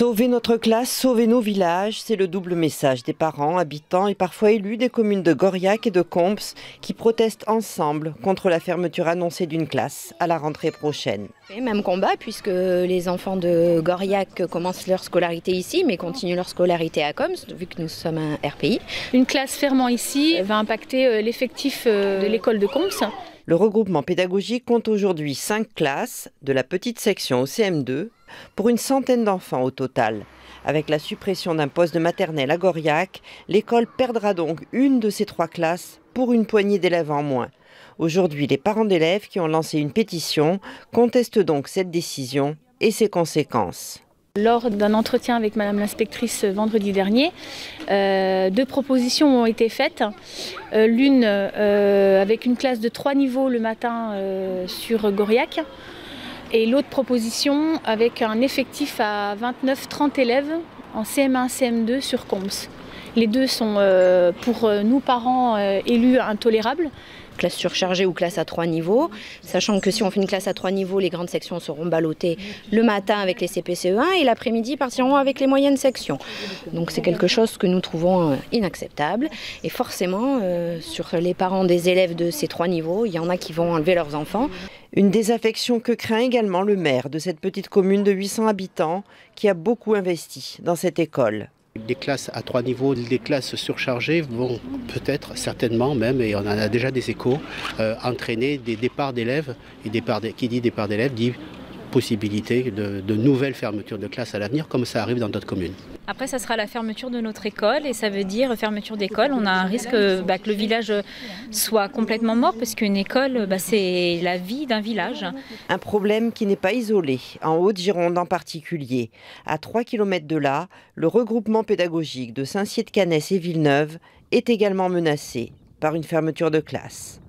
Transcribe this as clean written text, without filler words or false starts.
Sauver notre classe, sauver nos villages, c'est le double message des parents, habitants et parfois élus des communes de Goriac et de Comps qui protestent ensemble contre la fermeture annoncée d'une classe à la rentrée prochaine. Et même combat puisque les enfants de Goriac commencent leur scolarité ici mais continuent leur scolarité à Comps vu que nous sommes un RPI. Une classe fermant ici va impacter l'effectif de l'école de Comps. Le regroupement pédagogique compte aujourd'hui 5 classes, de la petite section au CM2, pour une centaine d'enfants au total. Avec la suppression d'un poste de maternelle à Goriac, l'école perdra donc une de ces 3 classes pour une poignée d'élèves en moins. Aujourd'hui, les parents d'élèves qui ont lancé une pétition contestent donc cette décision et ses conséquences. Lors d'un entretien avec Madame l'inspectrice vendredi dernier, 2 propositions ont été faites. L'une avec une classe de 3 niveaux le matin sur Goriac et l'autre proposition avec un effectif à 29-30 élèves en CM1, CM2 sur Comps. Les deux sont pour nous parents élus intolérables. Classe surchargée ou classe à 3 niveaux, sachant que si on fait une classe à 3 niveaux, les grandes sections seront ballottées le matin avec les CP-CE1 et l'après-midi partiront avec les moyennes sections. Donc c'est quelque chose que nous trouvons inacceptable et forcément sur les parents des élèves de ces 3 niveaux, il y en a qui vont enlever leurs enfants. Une désaffection que craint également le maire de cette petite commune de 800 habitants qui a beaucoup investi dans cette école. Les classes à 3 niveaux, les classes surchargées vont peut-être, certainement même, et on en a déjà des échos, entraîner des départs d'élèves. Et qui dit départ d'élèves dit possibilité de nouvelles fermetures de classes à l'avenir, comme ça arrive dans d'autres communes. Après, ça sera la fermeture de notre école et ça veut dire fermeture d'école. On a un risque que le village soit complètement mort parce qu'une école, c'est la vie d'un village. Un problème qui n'est pas isolé, en Haute-Gironde en particulier. À 3 km de là, le regroupement pédagogique de Saint-Sied-de-Canès et Villeneuve est également menacé par une fermeture de classe.